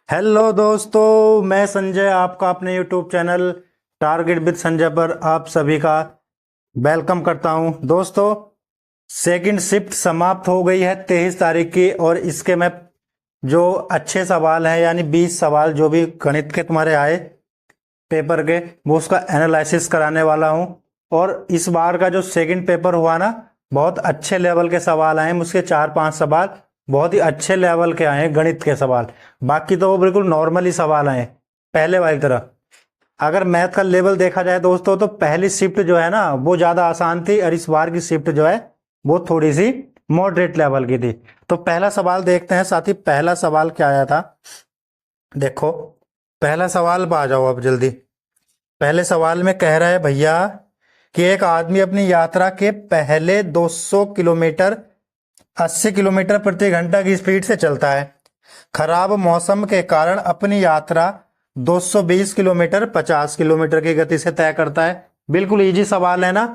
Hello दोस्तों, मैं संजय आपका अपने YouTube channel target with Sanjay पर आप सभी का वेलकम करता हूं। दोस्तों, सेकंड शिफ्ट समाप्त हो गई है 23 तारीख की और इसके मैं जो अच्छे सवाल हैं यानी 20 सवाल जो भी गणित के तुम्हारे आए पेपर के वो उसका एनालिसिस कराने वाला हूं। और इस बार का जो सेकंड पेपर हुआ ना, बहुत अच्छे लेवल के सवाल आए। मुझके 4-5 सवाल बहुत ही अच्छे लेवल के आए हैं गणित के सवाल। बाकी तो वो बिल्कुल नॉर्मल ही सवाल आए पहले वाली तरह। अगर मैथ का लेवल देखा जाए दोस्तों तो पहली शिफ्ट जो है ना वो ज्यादा आसान थी और इस बार की शिफ्ट जो है वो थोड़ी सी मॉडरेट लेवल की थी। तो पहला सवाल देखते हैं साथी। पहला सवाल क्या आया था देखो, पहला सवाल पे आ जाओ अब जल्दी। पहले सवाल में कह रहा है भैया कि एक आदमी अपनी यात्रा के पहले 200 किलोमीटर 80 किलोमीटर प्रति घंटा की स्पीड से चलता है। खराब मौसम के कारण अपनी यात्रा 220 किलोमीटर 50 किलोमीटर की गति से तय करता है। बिल्कुल इजी सवाल है ना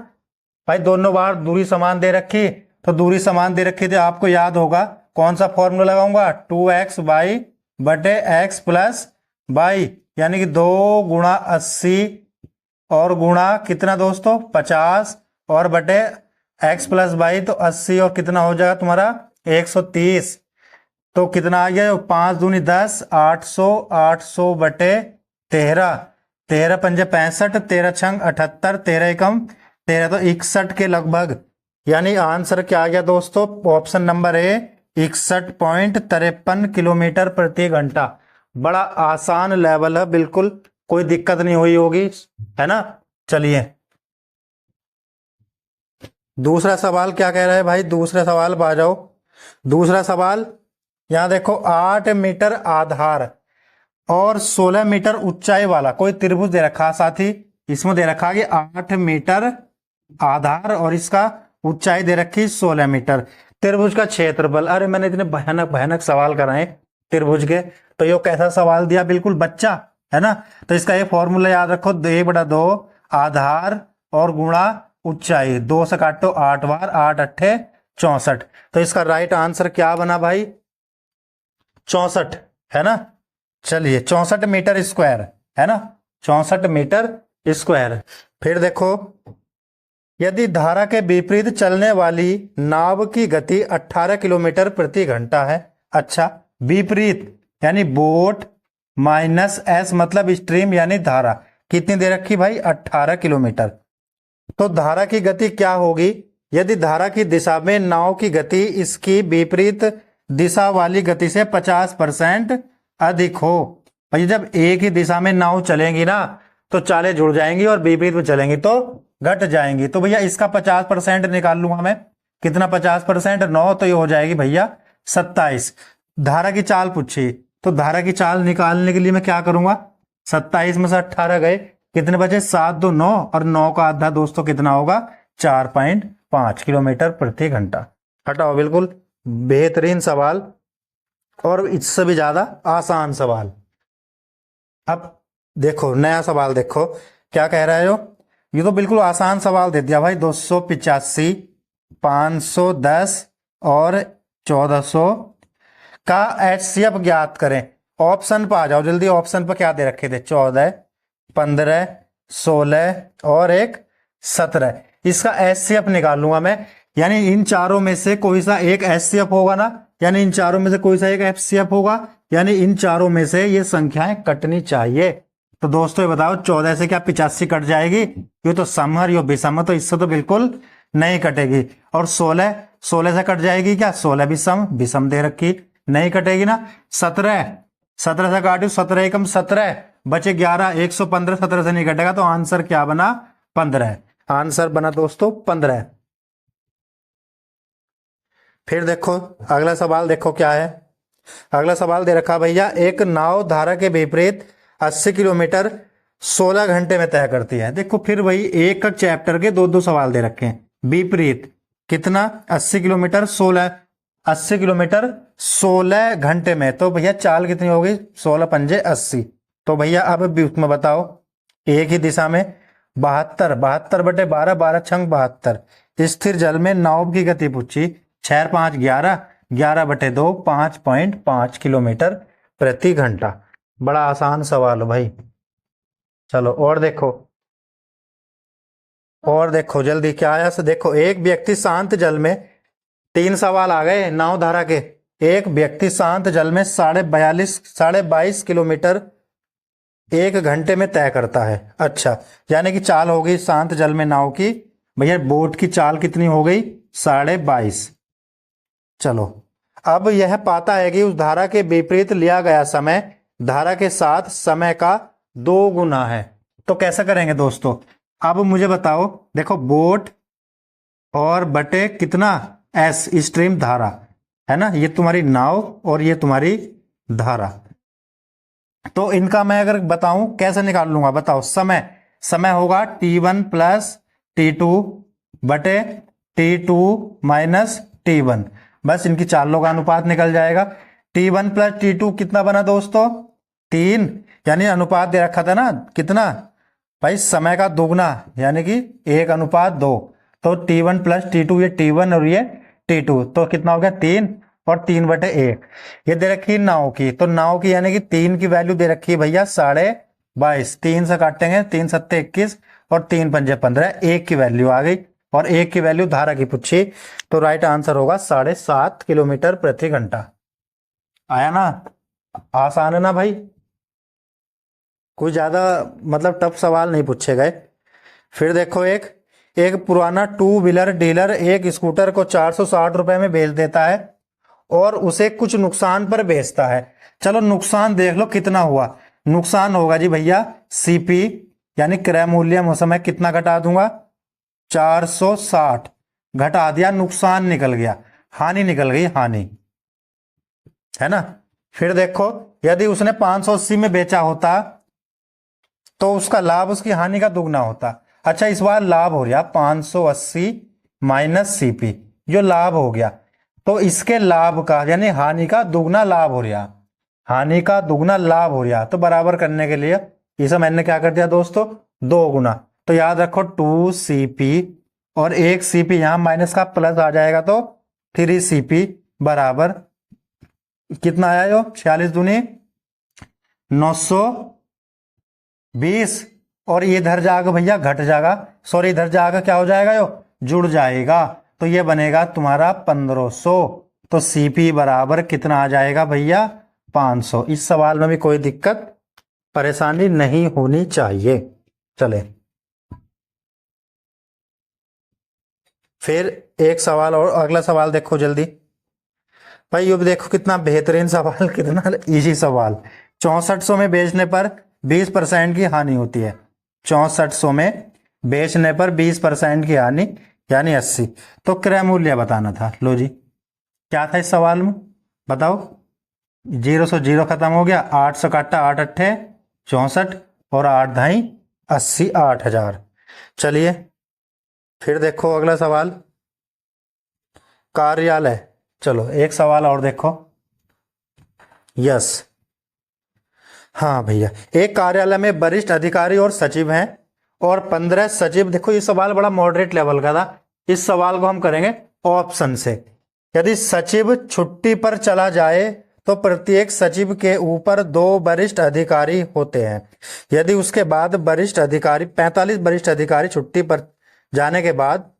भाई। दोनों बार दूरी समान दे रखी, तो दूरी समान दे रखी थी आपको याद होगा कौन सा फॉर्मूला लगाऊंगा, 2x बाई बटे x प्लस बाई, यानी कि 2 गुणा 80 और गुणा कितना दोस्तों 50 और बटे x प्लस बाई, तो 80 और कितना हो जाएगा तुम्हारा 130। तो कितना आ गया 5 दूनी 10, 800 800 बटे 13, 13 पंजे 65, 13 छंग 78, 13 एकम 13, तो 61 के लगभग। यानी आंसर क्या आ गया दोस्तों, ऑप्शन नंबर ए 61.53 किलोमीटर प्रति घंटा। बड़ा आसान लेवल है, बिल्कुल कोई दिक्कत नहीं हुई होगी, है ना। चलिए दूसरा सवाल क्या कह रहा है भाई। दूसरा सवाल पे आ जाओ। दूसरा सवाल यहां देखो, 8 मीटर आधार और 16 मीटर ऊंचाई वाला कोई त्रिभुज दे रखा साथी। इसमें दे रखा कि 8 मीटर आधार और इसका ऊंचाई दे रखी 16 मीटर। त्रिभुज का क्षेत्रफल, अरे मैंने इतने भयानक भयानक सवाल कराए त्रिभुज के, तो ये कैसा सवाल दिया, बिल्कुल बच्चा है ना। तो इसका ये फॉर्मूला याद रखो, 1/2 आधार और गुणा ऊंचाई, 2 से काटो 8 बार, 8 अट्ठे 64। तो इसका राइट आंसर क्या बना भाई, 64 है ना। चलिए 64 मीटर स्क्वायर है ना, 64 मीटर स्क्वायर। फिर देखो, यदि धारा के विपरीत चलने वाली नाव की गति 18 किलोमीटर प्रति घंटा है। अच्छा, विपरीत यानी बोट माइनस एस मतलब स्ट्रीम यानी धारा कितनी दे रखी भाई 18 किलोमीटर। तो धारा की गति क्या होगी, यदि धारा की दिशा में नाव की गति इसकी विपरीत दिशा वाली गति से 50% अधिक हो। भाई जब एक ही दिशा में नाव चलेंगी ना तो चालें जुड़ जाएंगी और विपरीत में चलेंगी तो घट जाएंगी। तो भैया इसका 50% निकाल लूंगा मैं, कितना 50%, 9, तो ये हो जाएगी भैया 27। धारा की चाल पूछी, तो धारा की चाल निकालने के लिए मैं क्या करूंगा, 27 में से 18 गए, कितने बचे 7 2 9, और 9 का आधा दोस्तों कितना होगा 4.5 किलोमीटर प्रति घंटा। हटाओ, बिल्कुल बेहतरीन सवाल और इससे भी ज्यादा आसान सवाल। अब देखो नया सवाल, देखो क्या कह रहा है हो। ये तो बिल्कुल आसान सवाल दे दिया भाई, 285 510 और 1400 का एचसीएफ ज्ञात करें। ऑप्शन पर आ जाओ जल्दी। ऑप्शन पर क्या दे रखे थे, 14 15 16 और एक 17। इसका एचसीएफ निकाल लूंगा मैं, यानी इन चारों में से कोई सा एक एचसीएफ होगा ना, यानी इन चारों में से कोई सा एक एचसीएफ होगा, यानी इन चारों में से ये संख्याएं कटनी चाहिए। तो दोस्तों ये बताओ 14 से क्या 85 कट जाएगी, ये तो सम है, ये विषम है, तो इससे तो बिल्कुल नहीं कटेगी। और 16 से कट जाएगी क्या, 16 विषम दे रखी, नहीं कटेगी ना। 17 से काटू 17 एकम 17 बचे 11, 115, 17 से नहीं कटेगा, तो आंसर क्या बना 15। आंसर बना दोस्तों 15। फिर देखो अगला सवाल, देखो क्या है। अगला सवाल दे रखा भैया, एक नाव धारा के विपरीत 80 किलोमीटर 16 घंटे में तय करती है। देखो फिर वही एक चैप्टर के दो सवाल दे रखे हैं। विपरीत कितना 80 किलोमीटर 16 घंटे में, तो भैया चाल कितनी होगी 16 पंजे 80। तो भैया अब उसमें बताओ, एक ही दिशा में 72 बटे 12, 12 छंग 72। स्थिर जल में नाव की गति पूछी, 6 5 11, 11 बटे 2 5.5 किलोमीटर प्रति घंटा। बड़ा आसान सवाल है भाई। चलो और देखो जल्दी क्या आया। से देखो, एक व्यक्ति शांत जल में, तीन सवाल आ गए नाव धारा के। एक व्यक्ति शांत जल में 22.5 किलोमीटर 1 घंटे में तय करता है। अच्छा, यानी कि चाल हो गई शांत जल में नाव की, भैया बोट की चाल कितनी हो गई? 22.5। चलो, अब यह पाता है कि उस धारा के विपरीत लिया गया समय धारा के साथ समय का 2 गुना है। तो कैसे करेंगे दोस्तों? अब मुझे बताओ, देखो बोट और बटे कितना एस स्ट्रीम धारा है ना, ये तुम्हारी नाव और ये तुम्हारी धारा। तो इनका मैं अगर बताऊं कैसे निकाल लूंगा, बताओ। समय होगा T1 प्लस T2 बटे T2 माइनस T1। बस इनकी चालों का अनुपात निकल जाएगा। T1 प्लस T2 कितना बना दोस्तों? 3। यानी अनुपात दे रखा था ना, कितना भाई? समय का दोगुना, यानी कि 1:2। तो T1 प्लस T2, ये T1 और ये T2, तो कितना हो गया? 3 और 3/1। ये दे रखी है नाव की, तो नाव की यानी कि 3 की वैल्यू दे रखी है भैया 22.5। 3 से काटेंगे, 3 सत्ते 21 और 3 पंजे 15, 1 की वैल्यू आ गई। और 1 की वैल्यू धारा की पूछी, तो राइट आंसर होगा 7.5 किलोमीटर प्रति घंटा। आया ना? आसान है ना भाई? कोई ज्यादा मतलब टफ सवाल नहीं पूछे गए। फिर देखो, एक पुराना 2 व्हीलर डीलर एक स्कूटर को 460 रुपए में बेच देता है और उसे कुछ नुकसान पर बेचता है। चलो नुकसान देख लो कितना हुआ। नुकसान होगा जी भैया सीपी, यानी क्रय मूल्य में मैं कितना घटा दूंगा? 460 घटा दिया, नुकसान निकल गया, हानि निकल गई, हानि है ना। फिर देखो, यदि उसने 580 में बेचा होता तो उसका लाभ उसकी हानि का दुगना होता। अच्छा, इस बार लाभ हो गया 580 माइनस सीपी, जो लाभ हो गया, तो इसके लाभ का यानी हानि का दुगना लाभ हो रहा, हानि का दुगना लाभ हो रहा। तो बराबर करने के लिए इसे मैंने क्या कर दिया दोस्तों? 2 गुना। तो याद रखो 2CP और 1 CP, यहां माइनस का प्लस आ जाएगा तो 3CP बराबर कितना आया? यो 46 दूनी 920। और ये इधर जाएगा भैया घट जाएगा, सॉरी इधर जाएगा क्या हो जाएगा? यो जुड़ जाएगा, तो ये बनेगा तुम्हारा 1500। तो सीपी बराबर कितना आ जाएगा भैया? 500। इस सवाल में भी कोई दिक्कत परेशानी नहीं होनी चाहिए। चले, फिर एक सवाल और, अगला सवाल देखो जल्दी भाई। ये भी देखो कितना बेहतरीन सवाल, कितना इजी सवाल। 6400 में बेचने पर 20% की हानि होती है। 6400 में बेचने पर 20% की हानि, यानी 80। तो क्रय मूल्य बताना था। लो जी, क्या था इस सवाल में बताओ? 0 से 0 खत्म हो गया, 8 से काटा, 8 अट्ठे 64 और 8 ढाई 80, 8000। चलिए फिर देखो अगला सवाल, कार्यालय। चलो एक सवाल और देखो। यस, हाँ भैया, एक कार्यालय में वरिष्ठ अधिकारी और सचिव हैं और 15 सचिव। देखो ये सवाल बड़ा मॉडरेट लेवल का था। इस सवाल को हम करेंगे ऑप्शन से। यदि सचिव छुट्टी पर चला जाए तो प्रत्येक सचिव के ऊपर 2 वरिष्ठ अधिकारी होते हैं। यदि उसके बाद वरिष्ठ अधिकारी 45 वरिष्ठ अधिकारी छुट्टी पर जाने के बाद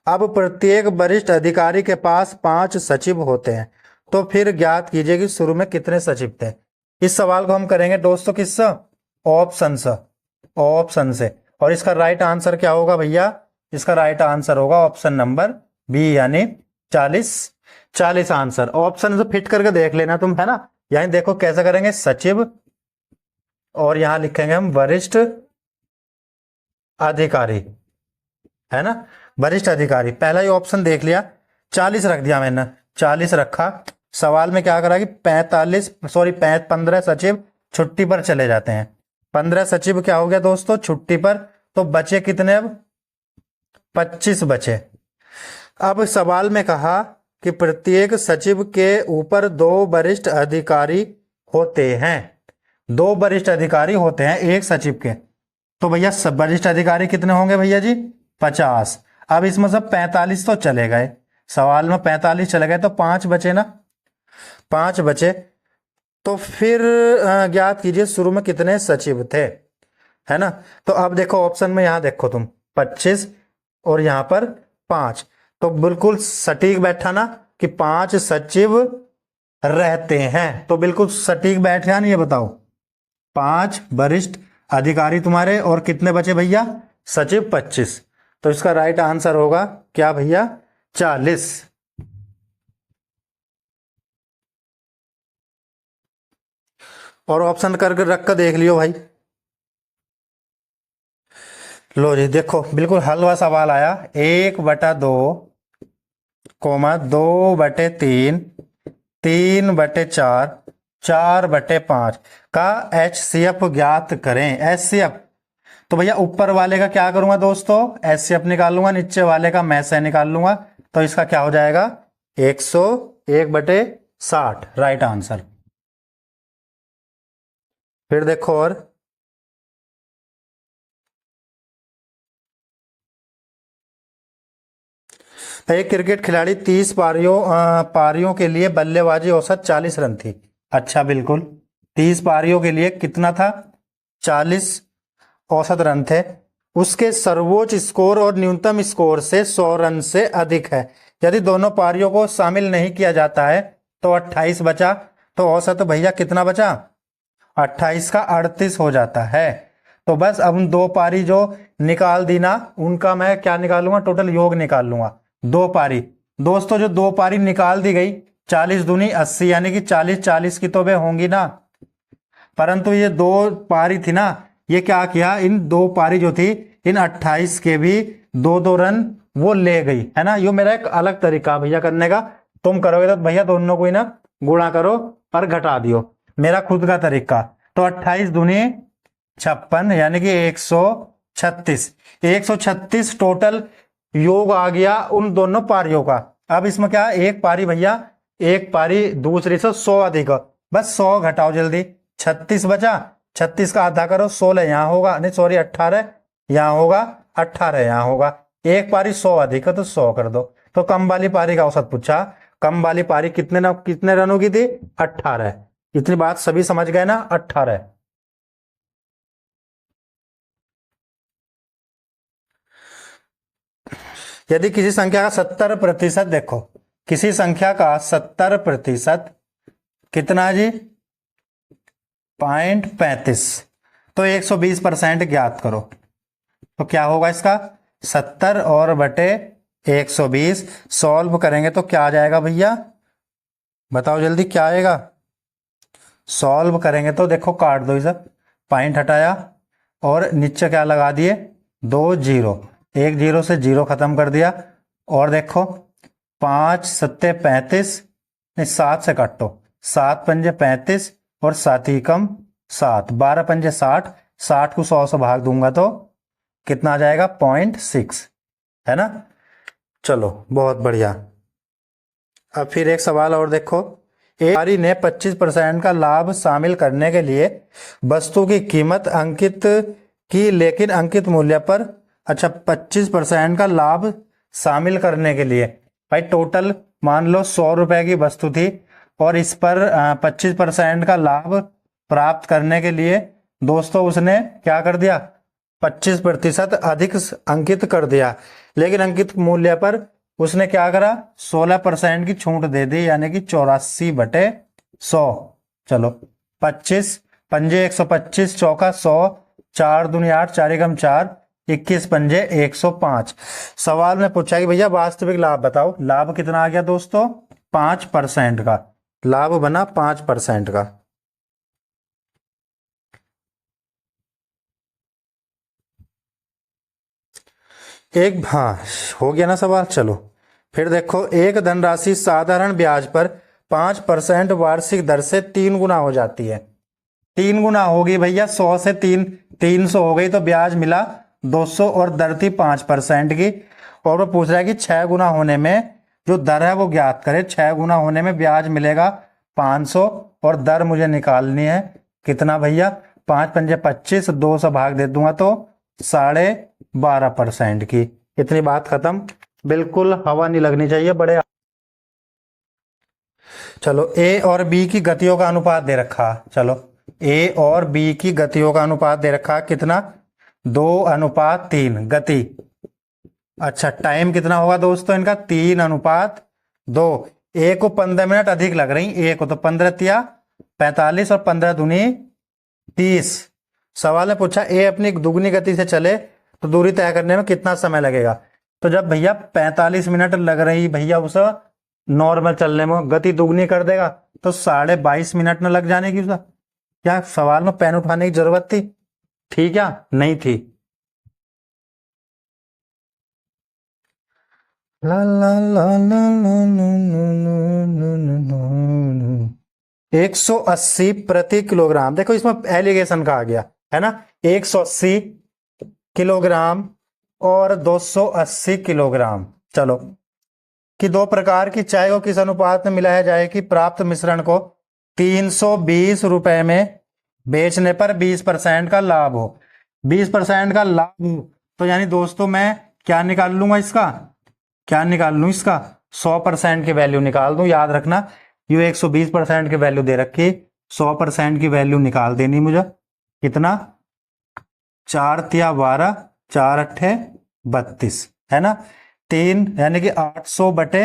अब प्रत्येक वरिष्ठ अधिकारी के पास 5 सचिव होते हैं, तो फिर ज्ञात कीजिए कि शुरू में कितने सचिव थे। इस सवाल को हम करेंगे दोस्तों किससे? ऑप्शन से। और इसका राइट आंसर क्या होगा भैया? इसका राइट आंसर होगा ऑप्शन नंबर बी, यानी 40 आंसर। ऑप्शन से फिट करके देख लेना तुम, है ना। यहां देखो कैसे करेंगे, सचिव और यहां लिखेंगे हम वरिष्ठ अधिकारी, है ना, वरिष्ठ अधिकारी। पहला ही ऑप्शन देख लिया, 40 रख दिया मैंने, 40 रखा। सवाल में क्या करा कि 15 सचिव छुट्टी पर चले जाते हैं। 15 सचिव क्या हो गया दोस्तों छुट्टी पर, तो बचे कितने? अब 25 बचे। अब सवाल में कहा कि प्रत्येक सचिव के ऊपर 2 वरिष्ठ अधिकारी होते हैं। 2 वरिष्ठ अधिकारी होते हैं एक सचिव के, तो भैया सब वरिष्ठ अधिकारी कितने होंगे भैया जी? 50। अब इसमें सब 45 तो चले गए, सवाल में 45 चले गए, तो 5 बचे ना, 5 बचे। तो फिर ज्ञात कीजिए शुरू में कितने सचिव थे, है ना। तो अब देखो ऑप्शन में, यहाँ देखो तुम 25 और यहाँ पर 5, तो बिल्कुल सटीक बैठा ना कि 5 सचिव रहते हैं, तो बिल्कुल सटीक बैठ गया ना, ये बताओ। 5 वरिष्ठ अधिकारी तुम्हारे और कितने बचे भैया, सचिव 25। तो इसका राइट आंसर होगा क्या भैया, 40। और ऑप्शन करके रख कर देख लियो भाई। लो जी देखो, बिल्कुल हलवा सवाल आया। 1/2 कोमा 2/3, 3/4, 4/5 का HCF ज्ञात करें। HCF तो भैया ऊपर वाले का क्या करूंगा दोस्तों, HCF निकाल लूंगा, नीचे वाले का मैं से निकाल लूंगा। तो इसका क्या हो जाएगा, 101/60 राइट आंसर। फिर देखो और, एक क्रिकेट खिलाड़ी 30 पारियों के लिए बल्लेबाजी औसत 40 रन थी। अच्छा बिल्कुल, 30 पारियों के लिए कितना था, 40 औसत रन थे। उसके सर्वोच्च स्कोर और न्यूनतम स्कोर से 100 रन से अधिक है। यदि दोनों पारियों को शामिल नहीं किया जाता है तो 28 बचा। तो औसत भैया कितना बचा, 28 का 38 हो जाता है। तो बस अब उन दो पारी जो निकाल दी ना, उनका मैं क्या निकालूंगा, टोटल योग निकाल लूंगा। दो पारी दोस्तों, जो दो पारी निकाल दी गई, 40 दूनी 80, यानी कि 40 40 की तो वे होंगी ना। परंतु ये दो पारी थी ना, ये क्या किया, इन दो पारी जो थी, इन 28 के भी 2-2 रन वो ले गई, है ना। ये मेरा एक अलग तरीका भैया करने का। तुम करोगे तो भैया दोनों को ही ना गुणा करो और घटा दियो, मेरा खुद का तरीका। तो 28 दूनी 56, यानी कि 136, 136 टोटल योग आ गया उन दोनों पारियों का। अब इसमें क्या, एक पारी भैया, एक पारी दूसरी से 100 अधिक, बस 100 घटाओ जल्दी, 36 बचा। 36 का आधा करो, 16 यहाँ होगा, नहीं सॉरी 18 यहाँ होगा, 18 यहाँ होगा। एक पारी 100 अधिक है तो 100 कर दो। तो कम वाली पारी का औसत पूछा, कम वाली पारी कितने रनों की थी, 18। इतनी बात सभी समझ गए ना, 18। यदि किसी संख्या का 70%, देखो किसी संख्या का 70% कितना है जी, 0.35, तो 120% ज्ञात करो। तो क्या होगा इसका, 70 और बटे 120, सॉल्व करेंगे तो क्या आ जाएगा भैया, बताओ जल्दी क्या आएगा। सॉल्व करेंगे तो देखो काट दो इसे, पॉइंट हटाया और नीचे क्या लगा दिए, 2 जीरो, एक जीरो से जीरो खत्म कर दिया। और देखो 5 सत्ते 35, नहीं 7 से काटो, 7 पंजे 35 और 7 ही कम 7, 12 पंजे 60, 60 को 100 से भाग दूंगा तो कितना आ जाएगा, 0.6, है ना। चलो बहुत बढ़िया। अब फिर एक सवाल और देखो, एक व्यापारी ने 25% का लाभ शामिल करने के लिए वस्तु की कीमत अंकित की, लेकिन अंकित मूल्य पर, अच्छा 25% का लाभ शामिल करने के लिए, भाई टोटल मान लो 100 रुपए की वस्तु थी और इस पर 25% का लाभ प्राप्त करने के लिए दोस्तों उसने क्या कर दिया, 25% अधिक अंकित कर दिया। लेकिन अंकित मूल्य पर उसने क्या करा, 16% की छूट दे दी, यानी कि 84/100। चलो 25 पंजे 125, चौका 100, 4 दूनी 8, 4 एकम 4, 21 पंजे 105। सवाल में पूछा कि भैया वास्तविक लाभ बताओ। लाभ कितना आ गया दोस्तों, 5% का लाभ बना, 5% का। एक, हाँ हो गया ना सवाल। चलो फिर देखो, एक धनराशि साधारण ब्याज पर 5% वार्षिक दर से 3 गुना हो जाती है। 3 गुना होगी भैया, 100 से 300 हो गई, तो ब्याज मिला 200 और दर थी 5% की। और वो पूछ रहा है कि 6 गुना होने में जो दर है वो ज्ञात करे। 6 गुना होने में ब्याज मिलेगा 500 और दर मुझे निकालनी है कितना भैया, 5 पंजे 25, 2 से भाग दे दूंगा तो 12.5% की। इतनी बात खत्म, बिल्कुल हवा नहीं लगनी चाहिए बड़े। चलो ए और बी की गतियों का अनुपात दे रखा, चलो ए और बी की गतियों का अनुपात दे रखा कितना, 2:3 गति। अच्छा टाइम कितना होगा दोस्तों इनका, 3:2। ए को 15 मिनट अधिक लग रही, ए को तो 15 तिया 45 और 15 दूनी 30। सवाल में पूछा ए अपनी दुगनी गति से चले तो दूरी तय करने में कितना समय लगेगा। तो जब भैया 45 मिनट लग रही भैया उसे नॉर्मल चलने में, गति दुगनी कर देगा तो 22.5 मिनट न लग जाने की। उसे क्या सवाल में पेन उठाने की जरूरत थी? ठीक है नहीं थी। ला ला ला ला ला ला 180 प्रति किलोग्राम। देखो इसमें एलिगेशन का आ गया है ना, 180 किलोग्राम और 280 किलोग्राम। चलो कि दो प्रकार की चाय को किस अनुपात में मिलाया जाए कि प्राप्त मिश्रण को 320 रुपए में बेचने पर 20% का लाभ हो। 20% का लाभ हो तो यानी दोस्तों मैं क्या निकाल लूंगा इसका, क्या निकाल लूं इसका 100% की वैल्यू निकाल दूं। याद रखना ये 120% की वैल्यू दे रखी, 100% की वैल्यू निकाल देनी मुझे। कितना, 4 तिया 12, 4 अट्ठे 32 है ना। 3 यानी कि 800 बटे,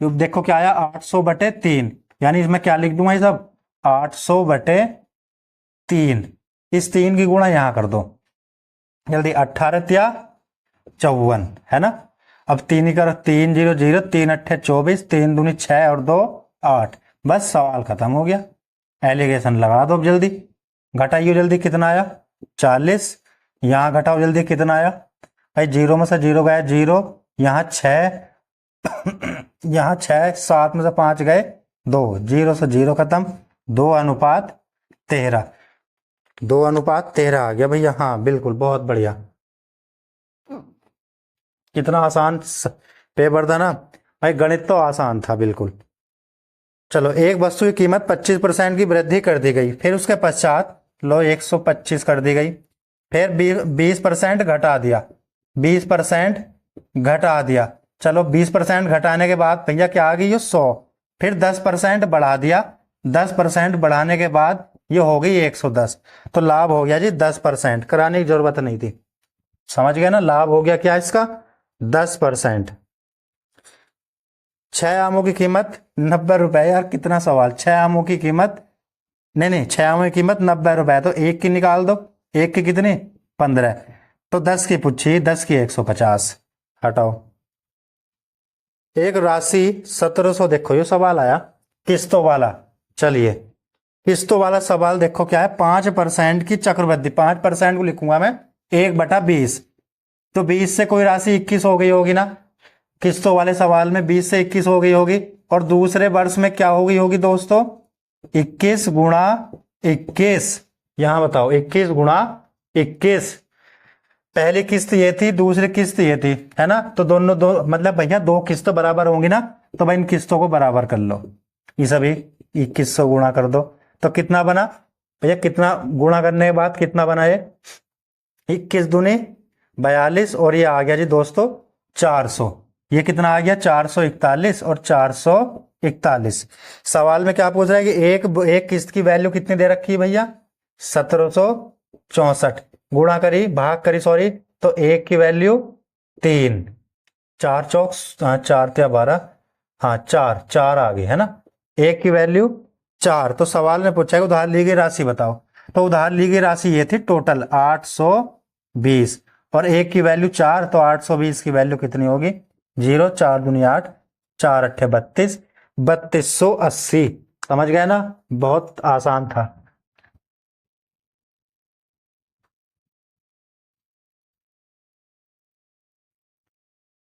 देखो क्या आया 800 बटे 3, यानी इसमें क्या लिख दूंगा ये सब 800 बटे 3। इस 3 की गुणा यहां कर दो जल्दी, 18 तिया 54 है ना। अब 3 ही करो, 3 0 0, 3 अट्ठे 24, 3 दूनी 6 और 2 8। बस सवाल खत्म हो गया। एलिगेशन लगा दो अब जल्दी, घटाइयो जल्दी कितना आया 40, यहां घटाओ जल्दी कितना आया भाई, 0 में से 0 गया 0, यहाँ 6 यहाँ 6, 7 में से 5 गए 2, 0 से 0 खत्म, 2:13। 2:13 आ गया भैया। हाँ बिल्कुल बहुत बढ़िया, कितना आसान पेपर था ना भाई, गणित तो आसान था बिल्कुल। चलो एक वस्तु की कीमत 25% की वृद्धि कर दी गई, फिर उसके पश्चात लो 125 कर दी गई, फिर 20% घटा दिया, 20% घटा दिया। चलो 20% घटाने के बाद भैया क्या आ गई ये 100, फिर 10% बढ़ा दिया, 10% बढ़ाने के बाद ये हो गई 110। तो लाभ हो गया जी 10%, कराने की जरूरत नहीं थी। समझ गए ना, लाभ हो गया क्या इसका 10%। 6 आमों की कीमत 90 रुपए। यार कितना सवाल, 6 आमों की कीमत, नहीं 6 आमों की कीमत 90 रुपए, तो एक की निकाल दो, एक की कितनी 15, तो 10 की पूछी, 10 की 150 हटाओ। एक राशि 1700, देखो ये सवाल आया किस्तों वाला। चलिए किस्तों वाला सवाल देखो क्या है, 5% की चक्रवृद्धि, 5% को लिखूंगा मैं 1/20, तो 20 से कोई राशि 21 हो गई होगी ना, किस्तों वाले सवाल में 20 से 21 हो गई होगी, और दूसरे वर्ष में क्या हो गई होगी दोस्तों 21 गुणा 21। यहां बताओ 21 गुणा 21, पहली किस्त ये थी, दूसरी किस्त ये थी है ना, तो दोनों दो मतलब भैया दो किस्त बराबर होंगी ना, तो भाई इन किस्तों को बराबर कर लो, ये सभी 2100 गुणा कर दो, तो कितना बना भैया, कितना गुणा करने के बाद कितना बना ये 21 दूनी 42, और ये आ गया जी दोस्तों 400। ये कितना आ गया 441 और 441। सवाल में क्या पूछ रहा है कि एक किस्त की वैल्यू कितनी दे रखी है भैया 1764, गुणा करी भाग करी सॉरी, तो एक की वैल्यू 3, 4 चौक 4 त्या 12, हाँ 4 आ गई है ना, एक की वैल्यू 4। तो सवाल में पूछा है उधार ली गई राशि बताओ, तो उधार ली गई राशि ये थी टोटल 820, और एक की वैल्यू 4, तो 820 की वैल्यू कितनी होगी 0, 4 दूनी 8, 4 अट्ठे 32, 3280। समझ गए ना, बहुत आसान था।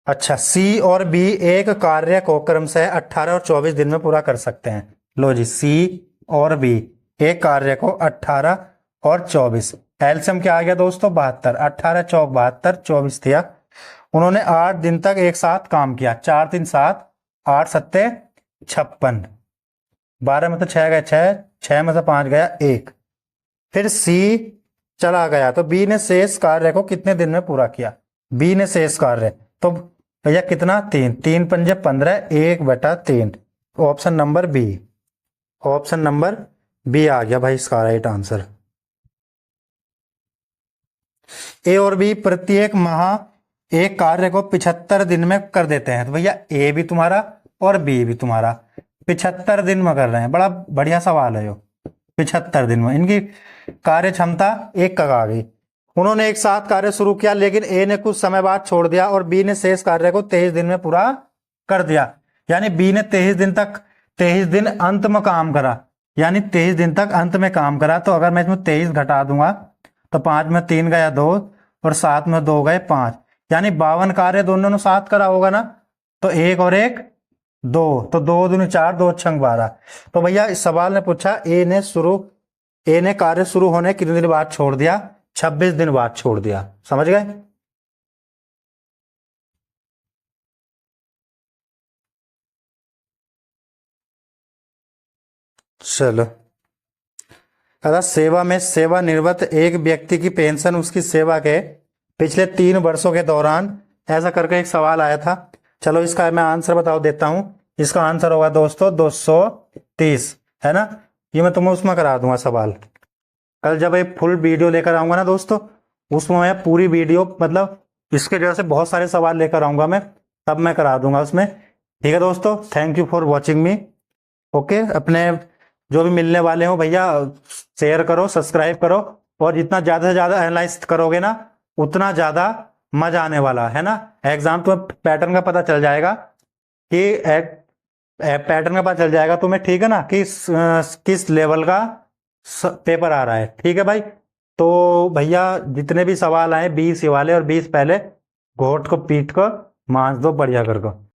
अच्छा सी और बी एक कार्य को क्रमशः 18 और 24 दिन में पूरा कर सकते हैं। लो जी सी और बी एक कार्य को 18 और 24, एलसीएम क्या आ गया दोस्तों 72, 18 चौक 72, 24 दिया। उन्होंने 8 दिन तक एक साथ काम किया, 4 3 7, 8 सत्ते 56, 12 में तो 6 गए 6, 6 में से 5 गया 1, फिर सी चला गया, तो बी ने शेष कार्य को कितने दिन में पूरा किया, बी ने शेष कार्य, तो भैया कितना 3, 3 पंजे 15, 1/3, option number B. Option number B आ गया भाई इसका राइट आंसर। ए और बी प्रत्येक माह एक कार्य को 75 दिन में कर देते हैं। तो भैया ए भी तुम्हारा और बी भी तुम्हारा 75 दिन में कर रहे हैं। बड़ा बढ़िया सवाल है जो 75 दिन में इनकी कार्य क्षमता एक का आ गई। उन्होंने एक साथ कार्य शुरू किया लेकिन ए ने कुछ समय बाद छोड़ दिया और बी ने शेष कार्य को 23 दिन में पूरा कर दिया। यानी बी ने 23 दिन अंत में काम करा, यानी 23 दिन तक अंत में काम करा। तो अगर मैं इसमें 23 घटा दूंगा तो 5 में 3 गया 2 और 7 में 2 गए 5, यानी 52 कार्य दोनों ने साथ करा होगा ना। तो एक और एक 2, तो 2 दूनी 4, 2 छंग 12। तो भैया इस सवाल ने पूछा ए ने कार्य शुरू होने कितने दिन बाद छोड़ दिया, 26 दिन बाद छोड़ दिया। समझ गए। चलो, अगर सेवा में सेवानिवृत्त एक व्यक्ति की पेंशन उसकी सेवा के पिछले 3 वर्षों के दौरान, ऐसा करके एक सवाल आया था। चलो इसका मैं आंसर बताओ देता हूं। इसका आंसर होगा दोस्तों 230, है ना। ये मैं तुम्हें उसमें करा दूंगा सवाल। कल जब एक फुल वीडियो लेकर आऊंगा ना दोस्तों, उसमें मैं पूरी वीडियो मतलब इसके जैसे बहुत सारे सवाल लेकर आऊंगा मैं, तब मैं करा दूंगा उसमें। ठीक है दोस्तों, thank you for watching me. Okay, अपने जो भी मिलने वाले हो भैया शेयर करो, सब्सक्राइब करो, और जितना ज्यादा से ज्यादा एनालाइज करोगे ना उतना ज्यादा मजा आने वाला है ना। एग्जाम तुम्हें पैटर्न का पता चल जाएगा कि पैटर्न का पता चल जाएगा तुम्हें, ठीक है ना, किस लेवल का पेपर आ रहा है। ठीक है भाई। तो भैया जितने भी सवाल आए 20 ये वाले और 20 पहले घोट को पीट को मांस दो बढ़िया करके।